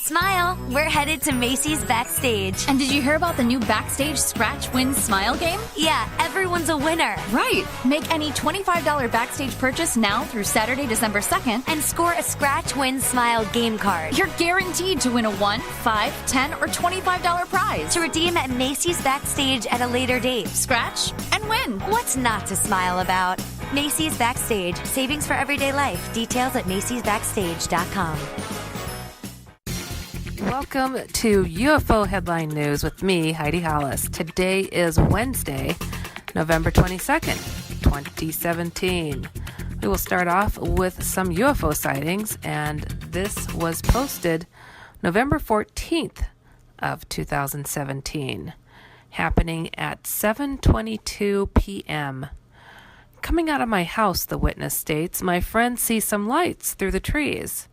Smile! We're headed to Macy's Backstage. And did you hear about the new Backstage Scratch Win Smile game? Yeah, everyone's a winner. Right! Make any $25 Backstage purchase now through Saturday, December 2nd, And score a Scratch Win Smile game card. you're guaranteed to win a $1, $5, $10, or $25 prize. To redeem at Macy's Backstage at a later date. Scratch and win. What's not to smile about? Macy's Backstage. Savings for everyday life. Details at macysbackstage.com. Welcome to UFO Headline News with me, Heidi Hollis. Today is Wednesday, November 22nd, 2017. We will start off with some UFO sightings, and this was posted November 14th of 2017, happening at 7:22 p.m. Coming out of my house, the witness states, my friend sees some lights through the trees.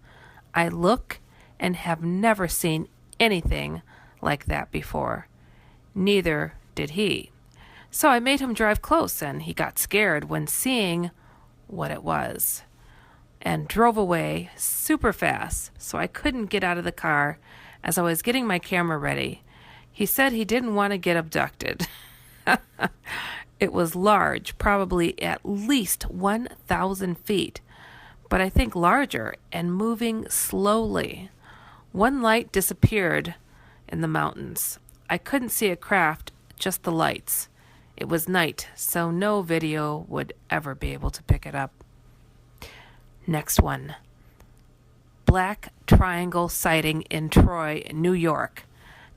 I look and have never seen anything like that before. Neither did he. So I made him drive close, and he got scared when seeing what it was and drove away super fast, so I couldn't get out of the car as I was getting my camera ready. He said he didn't want to get abducted. It was large, probably at least 1,000 feet, but I think larger and moving slowly. One light disappeared in the mountains. I couldn't see a craft, just the lights. It was night, so no video would ever be able to pick it up. Next one. Black Triangle sighting in Troy, New York,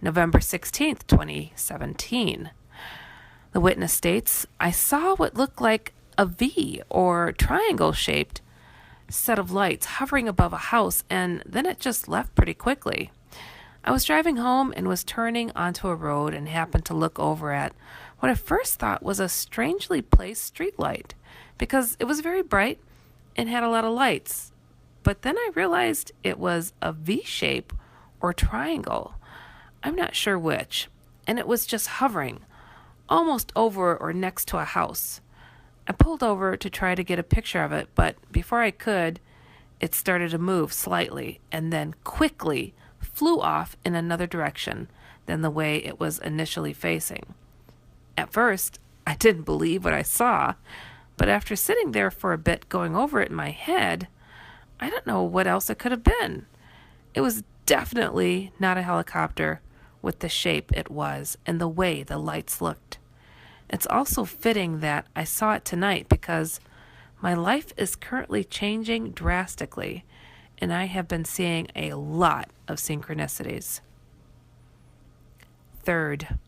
November 16th, 2017. The witness states, I saw what looked like a V or triangle-shaped set of lights hovering above a house, and then it just left pretty quickly. I was driving home and was turning onto a road and happened to look over at what I first thought was a strangely placed streetlight because it was very bright and had a lot of lights. But then I realized it was a V shape or triangle. I'm not sure which, and it was just hovering almost over or next to a house. I pulled over to try to get a picture of it, but before I could, it started to move slightly and then quickly flew off in another direction than the way it was initially facing. At first, I didn't believe what I saw, but after sitting there for a bit going over it in my head, I don't know what else it could have been. It was definitely not a helicopter with the shape it was and the way the lights looked. It's also fitting that I saw it tonight because my life is currently changing drastically, and I have been seeing a lot of synchronicities. Third,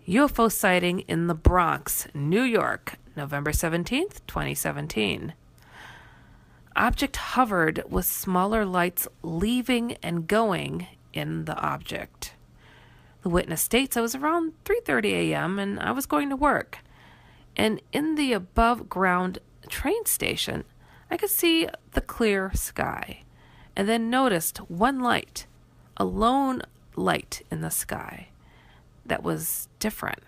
UFO sighting in the Bronx, New York, November 17th, 2017. Object hovered with smaller lights leaving and going in the object. The witness states I was around 3:30 a.m. and I was going to work. And in the above-ground train station, I could see the clear sky and then noticed one light, a lone light in the sky that was different.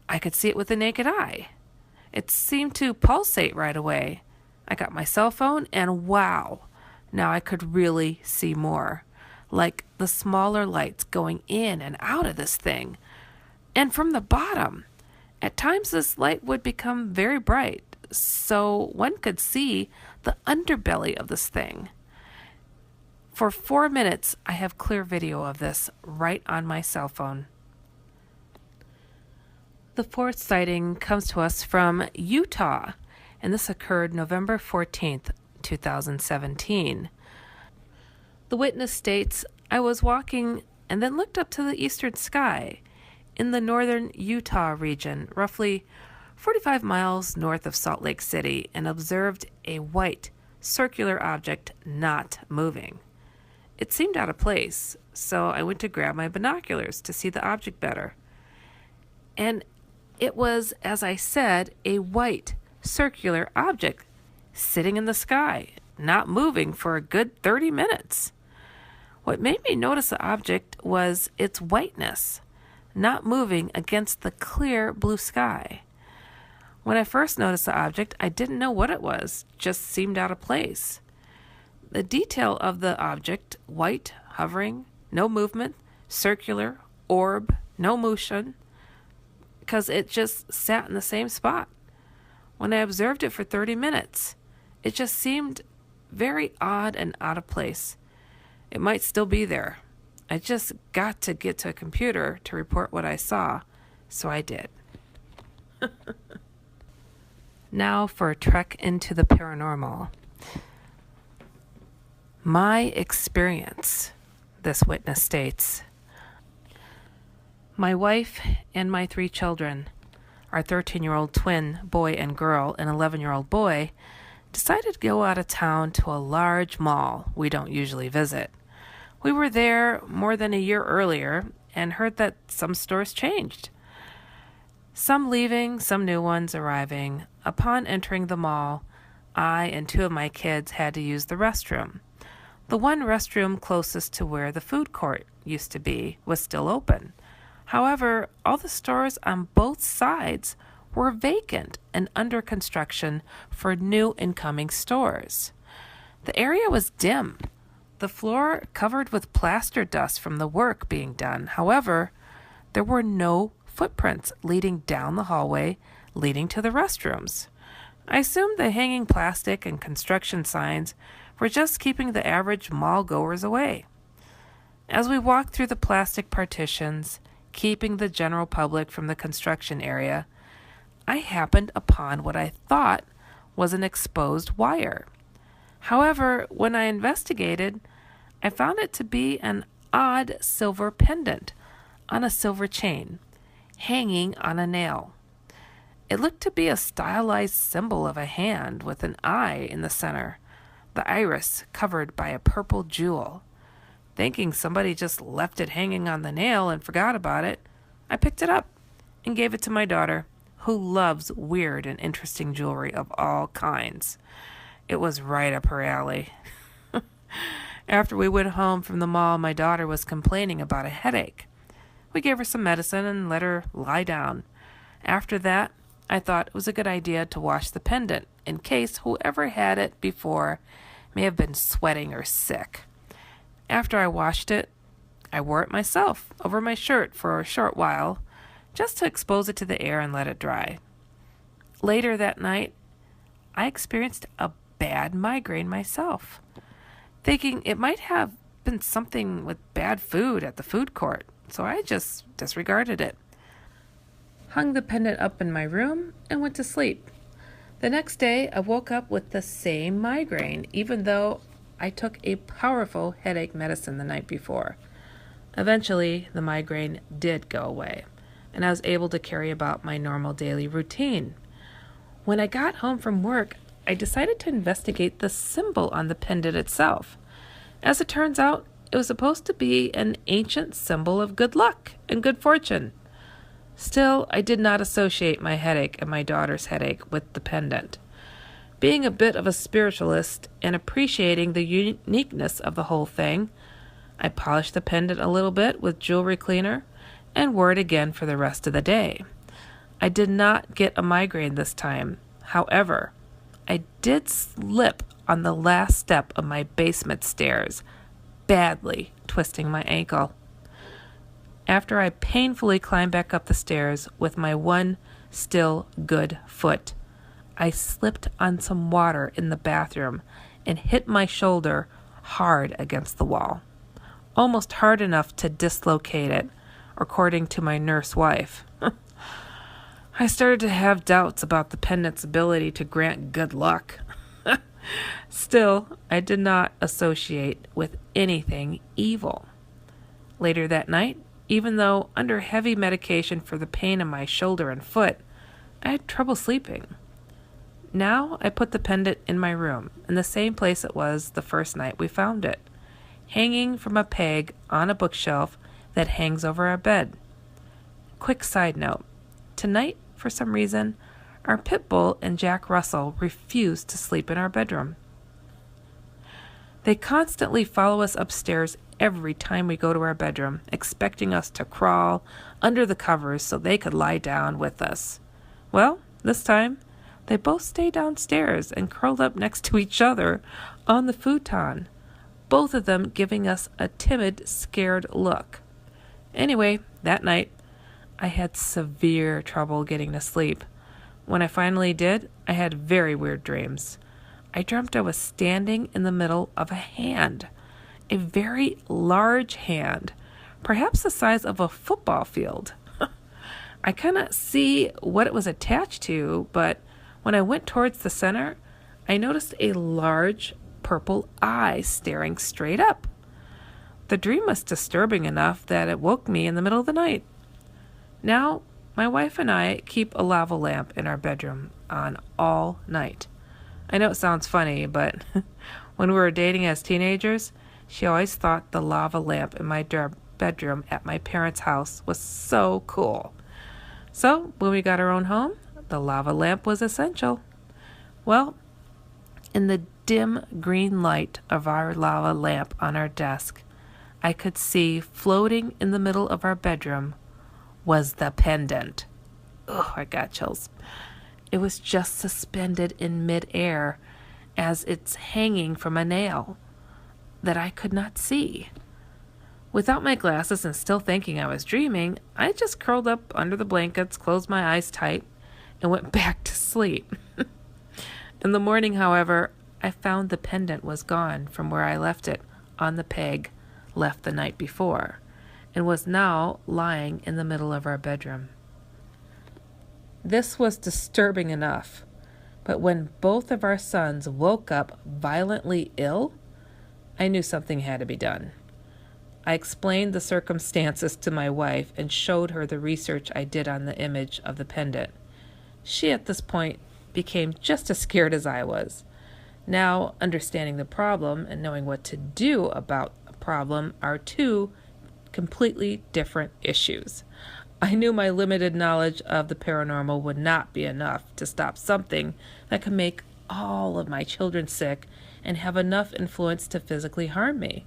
I could see it with the naked eye. It seemed to pulsate right away. I got my cell phone and wow, now I could really see more. Like the smaller lights going in and out of this thing. And from the bottom, at times this light would become very bright, so one could see the underbelly of this thing. For 4 minutes, I have clear video of this right on my cell phone. The fourth sighting comes to us from Utah, and this occurred November 14th, 2017. The witness states, I was walking and then looked up to the eastern sky in the northern Utah region, roughly 45 miles north of Salt Lake City, and observed a white, circular object not moving. It seemed out of place, so I went to grab my binoculars to see the object better. And it was, as I said, a white, circular object sitting in the sky, not moving for a good 30 minutes. What made me notice the object was its whiteness, not moving against the clear blue sky. When I first noticed the object, I didn't know what it was, just seemed out of place. the detail of the object, white, hovering, no movement, circular, orb, no motion, because it just sat in the same spot. When I observed it for 30 minutes, it just seemed very odd and out of place. It might still be there. I just got to get to a computer to report what I saw, so I did. Now for a trek into the paranormal. My experience, this witness states. My wife and my 3 children, our 13-year-old twin boy and girl, and 11-year-old boy, decided to go out of town to a large mall we don't usually visit. We were there more than a year earlier and heard that some stores changed. Some leaving, some new ones arriving. Upon entering the mall, I and 2 of my kids had to use the restroom. The one restroom closest to where the food court used to be was still open. However, all the stores on both sides were vacant and under construction for new incoming stores. The area was dim, the floor covered with plaster dust from the work being done. However, there were no footprints leading down the hallway leading to the restrooms. I assumed the hanging plastic and construction signs were just keeping the average mall goers away. As we walked through the plastic partitions, keeping the general public from the construction area, I happened upon what I thought was an exposed wire. However, when I investigated, I found it to be an odd silver pendant on a silver chain, hanging on a nail. It looked to be a stylized symbol of a hand with an eye in the center, the iris covered by a purple jewel. Thinking somebody just left it hanging on the nail and forgot about it, I picked it up and gave it to my daughter, who loves weird and interesting jewelry of all kinds. It was right up her alley. After we went home from the mall, my daughter was complaining about a headache. We gave her some medicine and let her lie down. After that, I thought it was a good idea to wash the pendant in case whoever had it before may have been sweating or sick. After I washed it, I wore it myself over my shirt for a short while, just to expose it to the air and let it dry. Later that night, I experienced a bad migraine myself, thinking it might have been something with bad food at the food court, so I just disregarded it. Hung the pendant up in my room and went to sleep. The next day, I woke up with the same migraine, even though I took a powerful headache medicine the night before. Eventually, the migraine did go away, and I was able to carry about my normal daily routine. When I got home from work, I decided to investigate the symbol on the pendant itself. As it turns out, it was supposed to be an ancient symbol of good luck and good fortune. Still, I did not associate my headache and my daughter's headache with the pendant. Being a bit of a spiritualist and appreciating the uniqueness of the whole thing, I polished the pendant a little bit with jewelry cleaner and wore it again for the rest of the day. I did not get a migraine this time. However, I did slip on the last step of my basement stairs, badly twisting my ankle. After I painfully climbed back up the stairs with my one still good foot, I slipped on some water in the bathroom and hit my shoulder hard against the wall, almost hard enough to dislocate it, according to my nurse wife. I started to have doubts about the pendant's ability to grant good luck. Still, I did not associate with anything evil. Later that night, even though under heavy medication for the pain in my shoulder and foot, I had trouble sleeping. Now I put the pendant in my room, in the same place it was the first night we found it, hanging from a peg on a bookshelf that hangs over our bed. Quick side note, tonight, for some reason, our pit bull and Jack Russell refuse to sleep in our bedroom. They constantly follow us upstairs every time we go to our bedroom, expecting us to crawl under the covers so they could lie down with us. Well, this time, they both stayed downstairs and curled up next to each other on the futon, both of them giving us a timid, scared look. Anyway, that night, I had severe trouble getting to sleep. When I finally did, I had very weird dreams. I dreamt I was standing in the middle of a hand, a very large hand, perhaps the size of a football field. I cannot see what it was attached to, but when I went towards the center, I noticed a large purple eye staring straight up. The dream was disturbing enough that it woke me in the middle of the night. Now, my wife and I keep a lava lamp in our bedroom on all night. I know it sounds funny, but when we were dating as teenagers, she always thought the lava lamp in my bedroom at my parents' house was so cool. So, when we got our own home, the lava lamp was essential. Well, in the dim green light of our lava lamp on our desk, I could see floating in the middle of our bedroom was the pendant. Ugh, I got chills. It was just suspended in midair as it's hanging from a nail that I could not see. Without my glasses and still thinking I was dreaming, I just curled up under the blankets, closed my eyes tight, and went back to sleep. In the morning, however, I found the pendant was gone from where I left it on the peg left the night before, and was now lying in the middle of our bedroom. This was disturbing enough, but when both of our sons woke up violently ill, I knew something had to be done. I explained the circumstances to my wife and showed her the research I did on the image of the pendant. She, at this point, became just as scared as I was. Now, understanding the problem and knowing what to do about a problem are two completely different issues. I knew my limited knowledge of the paranormal would not be enough to stop something that could make all of my children sick and have enough influence to physically harm me.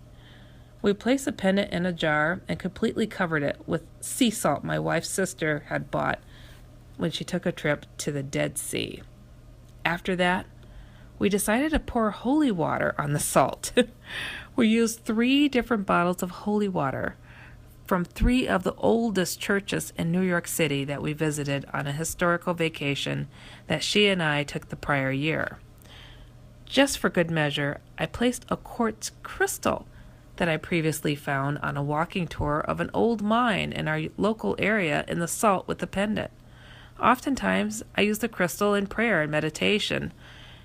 We placed the pendant in a jar and completely covered it with sea salt my wife's sister had bought when she took a trip to the Dead Sea. After that, we decided to pour holy water on the salt. We used 3 different bottles of holy water from 3 of the oldest churches in New York City that we visited on a historical vacation that she and I took the prior year. Just for good measure, I placed a quartz crystal that I previously found on a walking tour of an old mine in our local area in the salt with the pendant. Oftentimes, I use the crystal in prayer and meditation,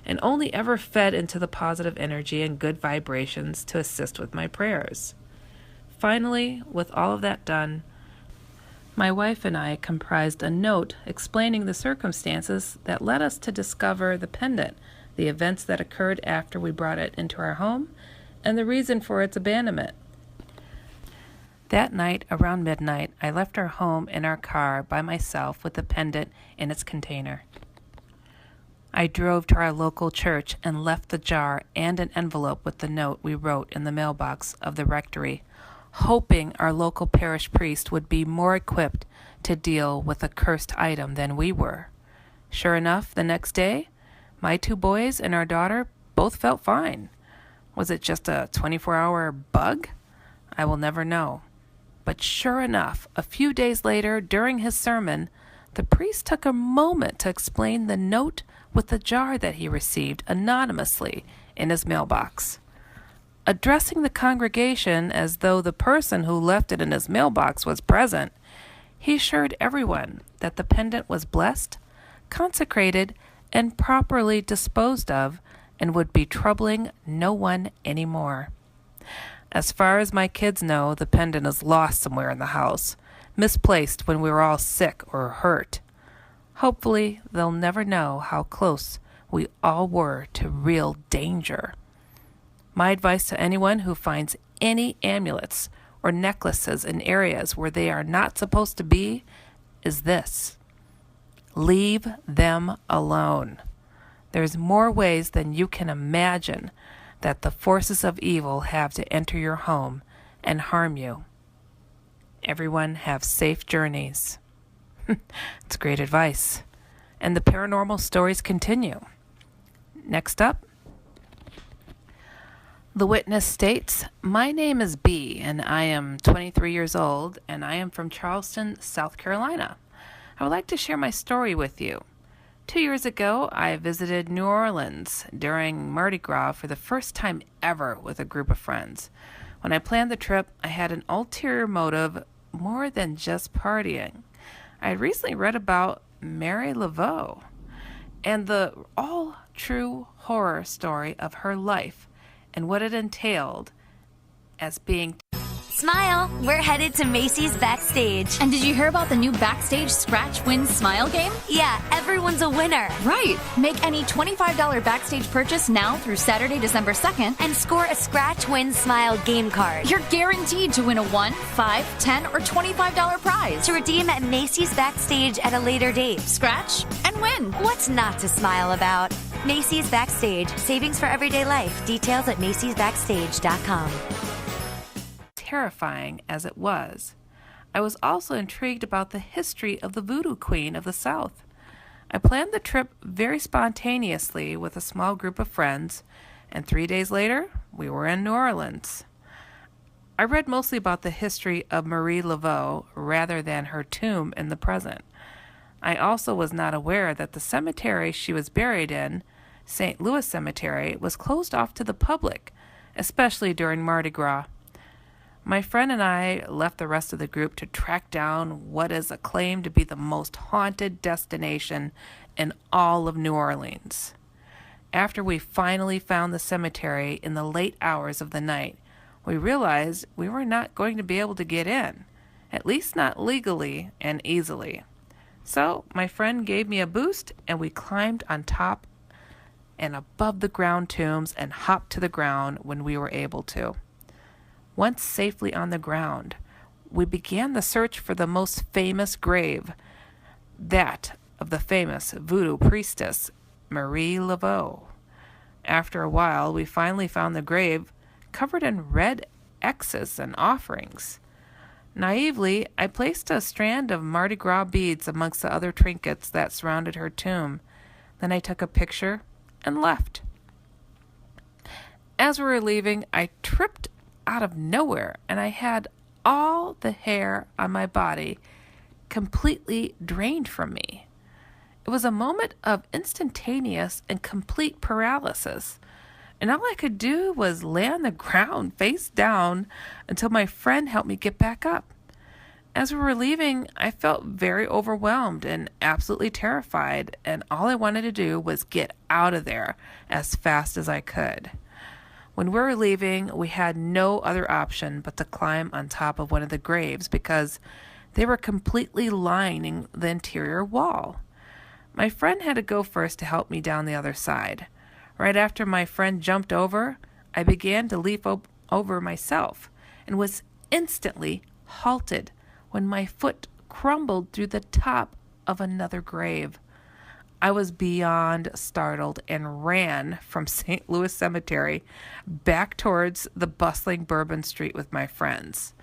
and only ever fed into the positive energy and good vibrations to assist with my prayers. Finally, with all of that done, my wife and I comprised a note explaining the circumstances that led us to discover the pendant, the events that occurred after we brought it into our home, and the reason for its abandonment. That night, around midnight, I left our home in our car by myself with the pendant in its container. I drove to our local church and left the jar and an envelope with the note we wrote in the mailbox of the rectory, hoping our local parish priest would be more equipped to deal with a cursed item than we were. Sure enough, the next day, my 2 boys and our daughter both felt fine. Was it just a 24-hour bug? I will never know. But sure enough, a few days later, during his sermon, the priest took a moment to explain the note with the jar that he received anonymously in his mailbox. Addressing the congregation as though the person who left it in his mailbox was present, he assured everyone that the pendant was blessed, consecrated, and properly disposed of, and would be troubling no one anymore. As far as my kids know, the pendant is lost somewhere in the house, misplaced when we were all sick or hurt. Hopefully, they'll never know how close we all were to real danger. My advice to anyone who finds any amulets or necklaces in areas where they are not supposed to be is this: leave them alone. There's more ways than you can imagine that the forces of evil have to enter your home and harm you. Everyone have safe journeys. It's great advice. And the paranormal stories continue. Next up, The witness states, "My name is B, and I am 23 years old, and I am from Charleston, South Carolina. I would like to share my story with you. 2 years ago, I visited New Orleans during Mardi Gras for the first time ever with a group of friends. When I planned the trip, I had an ulterior motive more than just partying. I had recently read about Mary Laveau and the all-true horror story of her life and what it entailed as being..." Smile, we're headed to Macy's Backstage. And did you hear about the new Backstage Scratch Win Smile game? Yeah, everyone's a winner. Right. Make any $25 Backstage purchase now through Saturday, December 2nd, And score a Scratch Win Smile game card. you're guaranteed to win a $1, $5, $10, or $25 prize. To redeem at Macy's Backstage at a later date. Scratch and win. What's not to smile about? Macy's Backstage, savings for everyday life. Details at macysbackstage.com. Terrifying as it was, I was also intrigued about the history of the Voodoo Queen of the South. I planned the trip very spontaneously with a small group of friends, and 3 days later, we were in New Orleans. I read mostly about the history of Marie Laveau rather than her tomb in the present. I also was not aware that the cemetery she was buried in, St. Louis Cemetery, was closed off to the public, especially during Mardi Gras. My friend and I left the rest of the group to track down what is acclaimed to be the most haunted destination in all of New Orleans. After we finally found the cemetery in the late hours of the night, we realized we were not going to be able to get in, at least not legally and easily. So my friend gave me a boost, and we climbed on top and above the ground tombs and hopped to the ground when we were able to. Once safely on the ground, we began the search for the most famous grave, that of the famous voodoo priestess, Marie Laveau. After a while, we finally found the grave covered in red X's and offerings. Naively, I placed a strand of Mardi Gras beads amongst the other trinkets that surrounded her tomb. Then I took a picture and left. As we were leaving, I tripped out of nowhere, and I had all the hair on my body completely drained from me. It was a moment of instantaneous and complete paralysis, and all I could do was lay on the ground face down until my friend helped me get back up. As we were leaving, I felt very overwhelmed and absolutely terrified, and all I wanted to do was get out of there as fast as I could. When we were leaving, we had no other option but to climb on top of one of the graves because they were completely lining the interior wall. My friend had to go first to help me down the other side. Right after my friend jumped over, I began to leap over myself and was instantly halted when my foot crumbled through the top of another grave. I was beyond startled and ran from St. Louis Cemetery back towards the bustling Bourbon Street with my friends.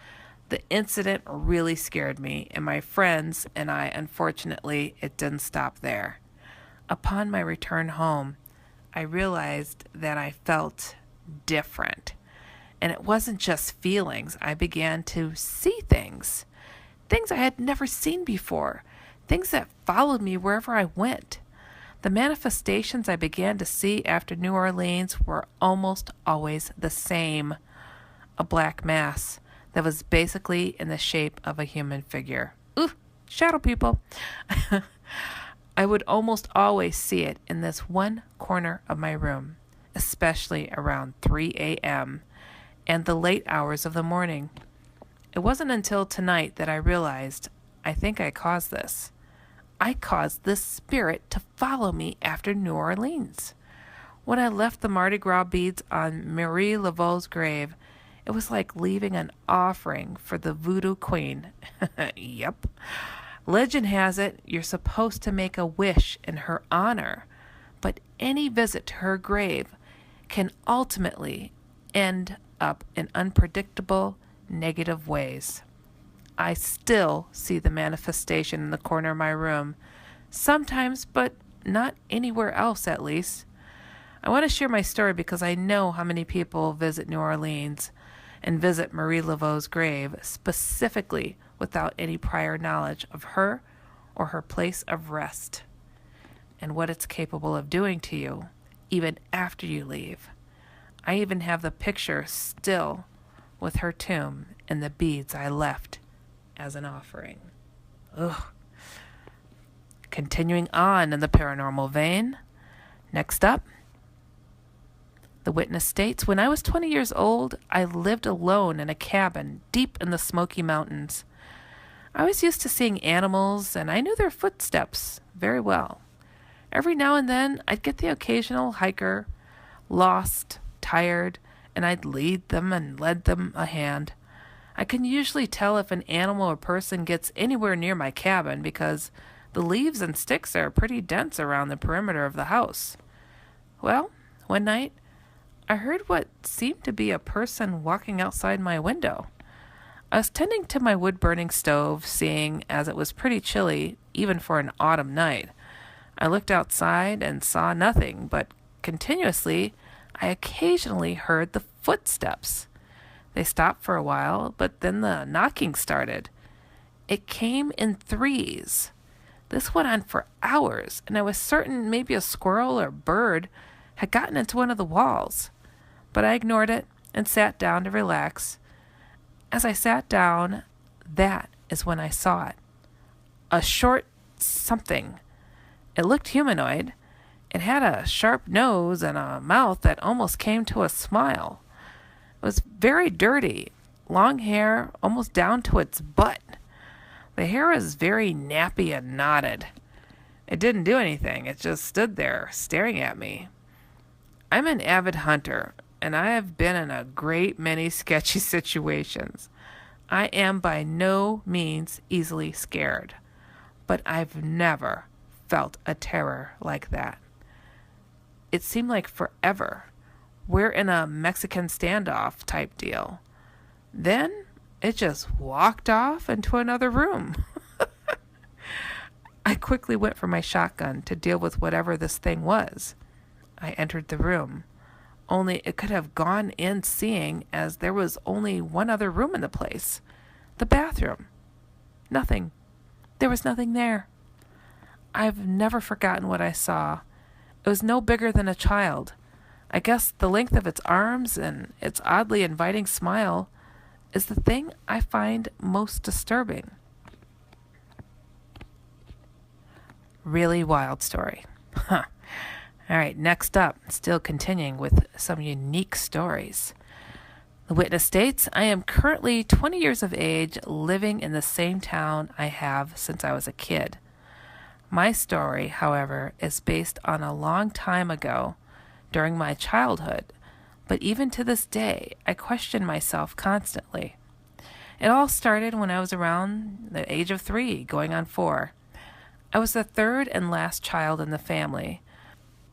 The incident really scared me, and my friends and I, unfortunately, it didn't stop there. Upon my return home, I realized that I felt different. And it wasn't just feelings. I began to see things I had never seen before, things that followed me wherever I went. The manifestations I began to see after New Orleans were almost always the same. A black mass that was basically in the shape of a human figure. Ooh, shadow people. I would almost always see it in this one corner of my room, especially around 3 a.m. and the late hours of the morning. It wasn't until tonight that I realized I think I caused this. I caused this spirit to follow me after New Orleans. When I left the Mardi Gras beads on Marie Laveau's grave, it was like leaving an offering for the Voodoo Queen. Yep. Legend has it you're supposed to make a wish in her honor, but any visit to her grave can ultimately end up in unpredictable, negative ways. I still see the manifestation in the corner of my room, sometimes, but not anywhere else at least. I want to share my story because I know how many people visit New Orleans and visit Marie Laveau's grave specifically without any prior knowledge of her or her place of rest and what it's capable of doing to you even after you leave. I even have the picture still with her tomb and the beads I left as an offering. Ugh. Continuing on in the paranormal vein, next up, the witness states, when I was 20 years old, I lived alone in a cabin deep in the Smoky Mountains. I was used to seeing animals, and I knew their footsteps very well. Every now and then, I'd get the occasional hiker, lost, tired, and I'd lead them and lend them a hand. I can usually tell if an animal or person gets anywhere near my cabin because the leaves and sticks are pretty dense around the perimeter of the house. Well, one night, I heard what seemed to be a person walking outside my window. I was tending to my wood-burning stove, seeing as it was pretty chilly, even for an autumn night. I looked outside and saw nothing, but continuously, I occasionally heard the footsteps. They stopped for a while, but then the knocking started. It came in threes. This went on for hours, and I was certain maybe a squirrel or bird had gotten into one of the walls. But I ignored it and sat down to relax. As I sat down, that is when I saw it. A short something. It looked humanoid. It had a sharp nose and a mouth that almost came to a smile. It was very dirty, long hair almost down to its butt. The hair was very nappy and knotted. It didn't do anything. It just stood there staring at me. I'm an avid hunter, and I have been in a great many sketchy situations. I am by no means easily scared, but I've never felt a terror like that. It seemed like forever. We're in a Mexican standoff type deal. Then it just walked off into another room. I quickly went for my shotgun to deal with whatever this thing was. I entered the room. Only it could have gone in seeing as there was only one other room in the place. The bathroom. Nothing. There was nothing there. I've never forgotten what I saw. It was no bigger than a child. I guess the length of its arms and its oddly inviting smile is the thing I find most disturbing. Really wild story. Huh. All right, next up, still continuing with some unique stories. The witness states, I am currently 20 years of age, living in the same town I have since I was a kid. My story, however, is based on a long time ago, during my childhood, but even to this day, I question myself constantly. It all started when I was around the age of 3, going on 4. I was the third and last child in the family.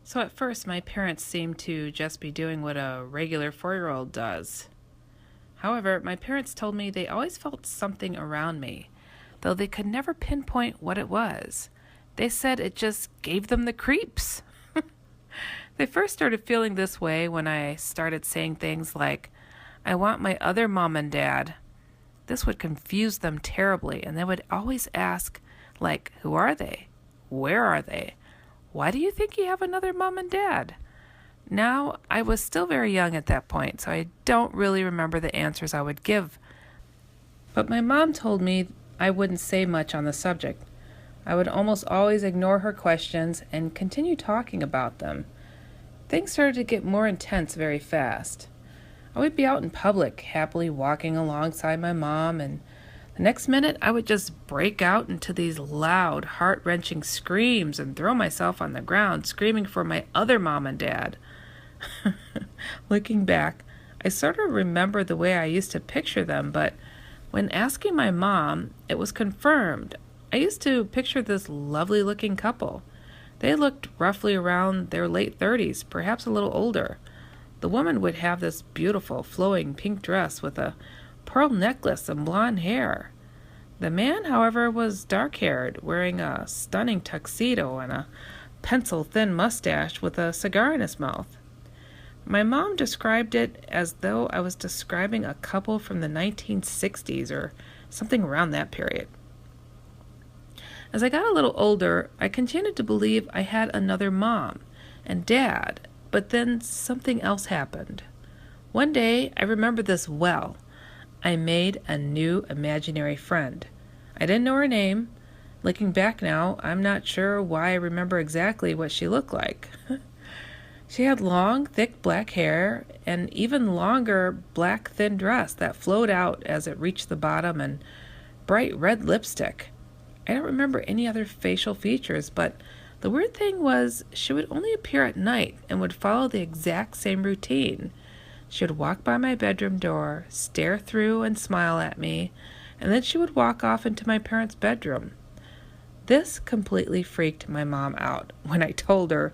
So at first, my parents seemed to just be doing what a regular 4-year-old does. However, my parents told me they always felt something around me, though they could never pinpoint what it was. They said it just gave them the creeps. They first started feeling this way when I started saying things like, I want my other mom and dad. This would confuse them terribly, and they would always ask, like, who are they? Where are they? Why do you think you have another mom and dad? Now, I was still very young at that point, so I don't really remember the answers I would give. But my mom told me I wouldn't say much on the subject. I would almost always ignore her questions and continue talking about them. Things started to get more intense very fast. I would be out in public, happily walking alongside my mom, and the next minute I would just break out into these loud, heart-wrenching screams and throw myself on the ground, screaming for my other mom and dad. Looking back, I sort of remember the way I used to picture them, but when asking my mom, it was confirmed. I used to picture this lovely-looking couple. They looked roughly around their late 30s, perhaps a little older. The woman would have this beautiful, flowing pink dress with a pearl necklace and blonde hair. The man, however, was dark-haired, wearing a stunning tuxedo and a pencil-thin mustache with a cigar in his mouth. My mom described it as though I was describing a couple from the 1960s or something around that period. As I got a little older, I continued to believe I had another mom and dad, but then something else happened. One day, I remember this well. I made a new imaginary friend. I didn't know her name. Looking back now, I'm not sure why I remember exactly what she looked like. She had long, thick black hair and even longer black thin dress that flowed out as it reached the bottom and bright red lipstick. I don't remember any other facial features, but the weird thing was she would only appear at night and would follow the exact same routine. She would walk by my bedroom door, stare through and smile at me, and then she would walk off into my parents' bedroom. This completely freaked my mom out when I told her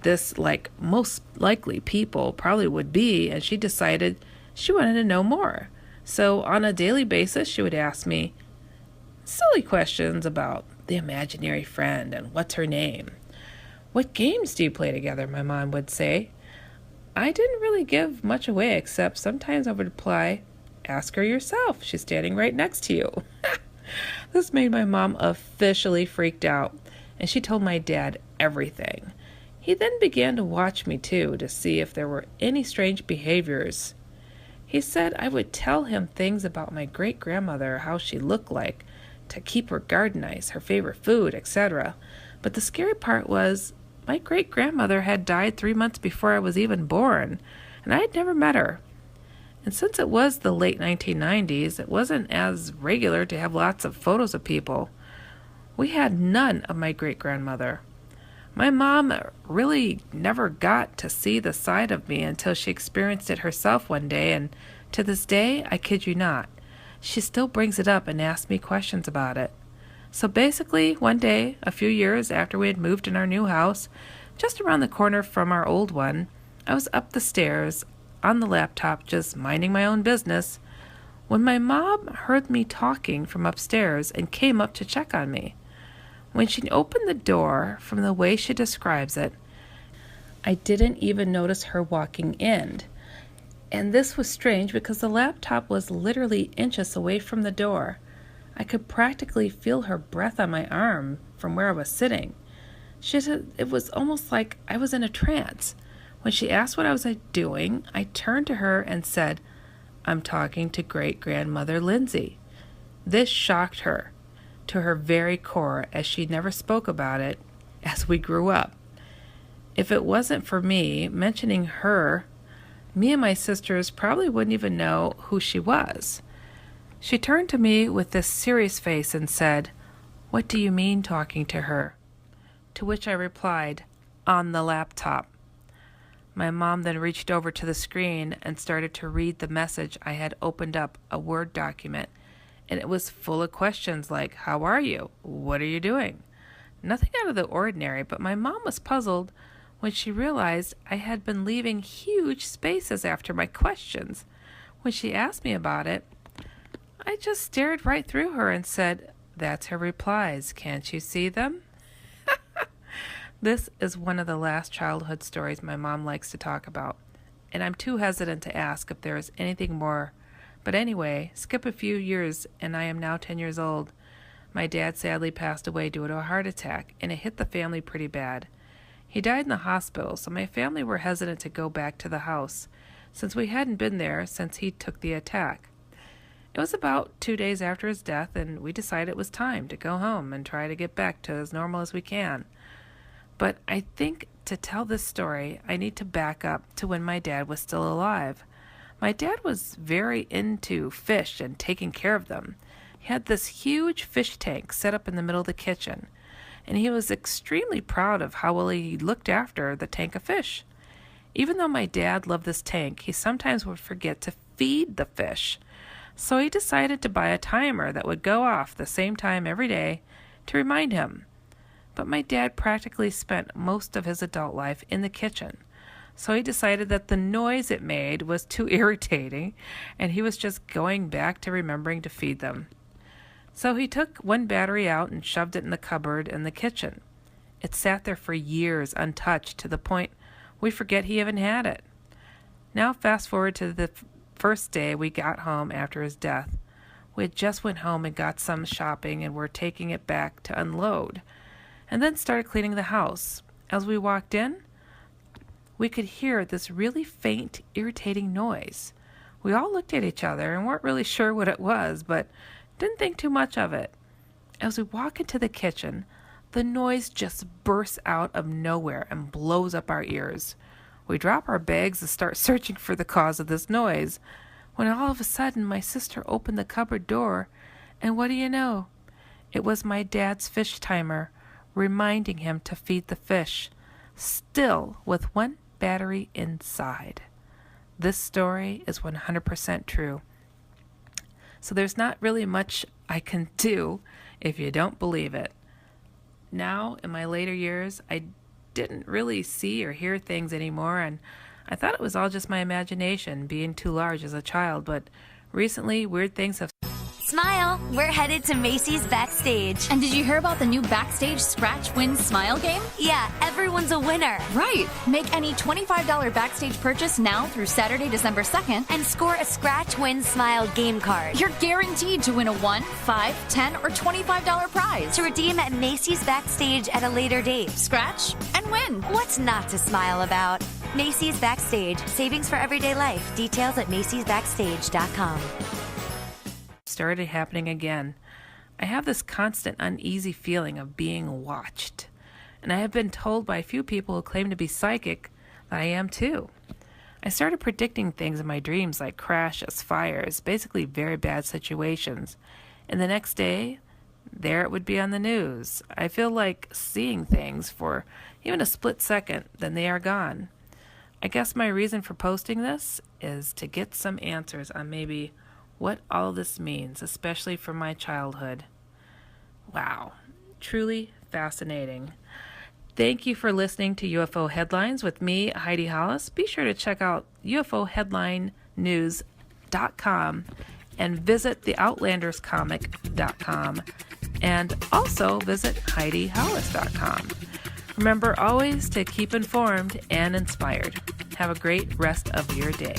this, like most likely people probably would be, and she decided she wanted to know more. So on a daily basis, she would ask me silly questions about the imaginary friend and what's her name. What games do you play together? My mom would say. I didn't really give much away, except sometimes I would reply, ask her yourself. She's standing right next to you. This made my mom officially freaked out, and she told my dad everything. He then began to watch me too to see if there were any strange behaviors. He said I would tell him things about my great-grandmother, how she looked like, to keep her garden nice, her favorite food, etc. But the scary part was my great-grandmother had died 3 months before I was even born, and I had never met her. And since it was the late 1990s, it wasn't as regular to have lots of photos of people. We had none of my great-grandmother. My mom really never got to see the side of me until she experienced it herself one day, and to this day, I kid you not, she still brings it up and asks me questions about it. So basically, one day, a few years after we had moved in our new house, just around the corner from our old one, I was up the stairs on the laptop just minding my own business when my mom heard me talking from upstairs and came up to check on me. When she opened the door, from the way she describes it, I didn't even notice her walking in. And this was strange because the laptop was literally inches away from the door. I could practically feel her breath on my arm from where I was sitting. She said it was almost like I was in a trance. When she asked what I was doing, I turned to her and said, I'm talking to great-grandmother Lindsay. This shocked her to her very core, as she never spoke about it as we grew up. If it wasn't for me mentioning her, me and my sisters probably wouldn't even know who she was. She turned to me with this serious face and said, What do you mean talking to her? To which I replied, on the laptop. My mom then reached over to the screen and started to read the message I had opened up, a Word document, and it was full of questions like, how are you? What are you doing? Nothing out of the ordinary, but my mom was puzzled when she realized I had been leaving huge spaces after my questions. When she asked me about it, I just stared right through her and said, That's her replies. Can't you see them? This is one of the last childhood stories my mom likes to talk about, and I'm too hesitant to ask if there is anything more. But anyway, skip a few years, and I am now 10 years old. My dad sadly passed away due to a heart attack, and it hit the family pretty bad. He died in the hospital, so my family were hesitant to go back to the house, since we hadn't been there since he took the attack. It was about 2 days after his death, and we decided it was time to go home and try to get back to as normal as we can. But I think to tell this story, I need to back up to when my dad was still alive. My dad was very into fish and taking care of them. He had this huge fish tank set up in the middle of the kitchen, and he was extremely proud of how well he looked after the tank of fish. Even though my dad loved this tank, he sometimes would forget to feed the fish. So he decided to buy a timer that would go off the same time every day to remind him. But my dad practically spent most of his adult life in the kitchen. So he decided that the noise it made was too irritating, and he was just going back to remembering to feed them. So he took one battery out and shoved it in the cupboard in the kitchen. It sat there for years untouched to the point we forget he even had it. Now fast forward to the first day we got home after his death. We had just went home and got some shopping and were taking it back to unload, and then started cleaning the house. As we walked in, we could hear this really faint, irritating noise. We all looked at each other and weren't really sure what it was, but didn't think too much of it. As we walk into the kitchen, the noise just bursts out of nowhere and blows up our ears. We drop our bags and start searching for the cause of this noise, when all of a sudden my sister opened the cupboard door, and what do you know? It was my dad's fish timer, reminding him to feed the fish, still with one battery inside. This story is 100% true. So there's not really much I can do if you don't believe it. Now, in my later years, I didn't really see or hear things anymore, and I thought it was all just my imagination being too large as a child, but recently weird things have... Smile! We're headed to Macy's Backstage. And did you hear about the new Backstage Scratch Win Smile game? Yeah, everyone's a winner. Right! Make any $25 Backstage purchase now through Saturday, December 2nd, And score a Scratch Win Smile game card. you're guaranteed to win a $1, $5, $10, or $25 prize. To redeem at Macy's Backstage at a later date. Scratch and win! What's not to smile about? Macy's Backstage. Savings for everyday life. Details at macysbackstage.com. started happening again. I have this constant uneasy feeling of being watched, and I have been told by a few people who claim to be psychic that I am too. I started predicting things in my dreams like crashes, fires, basically very bad situations, and the next day, there it would be on the news. I feel like seeing things for even a split second, then they are gone. I guess my reason for posting this is to get some answers on maybe what all this means, especially for my childhood. Wow, truly fascinating. Thank you for listening to UFO Headlines with me, Heidi Hollis. Be sure to check out ufoheadlinenews.com and visit theoutlanderscomic.com, and also visit HeidiHollis.com. Remember always to keep informed and inspired. Have a great rest of your day.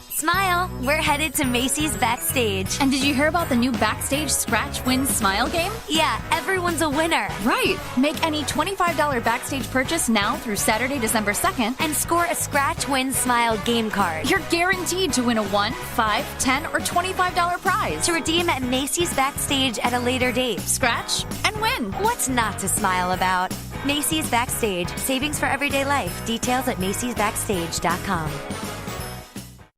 Smile! We're headed to Macy's Backstage. And did you hear about the new Backstage Scratch Win Smile game? Yeah, everyone's a winner. Right! Make any $25 Backstage purchase now through Saturday, December 2nd, And score a Scratch Win Smile game card. you're guaranteed to win a $1, $5, $10, or $25 prize. To redeem at Macy's Backstage at a later date. Scratch and win! What's not to smile about? Macy's Backstage. Savings for everyday life. Details at macysbackstage.com.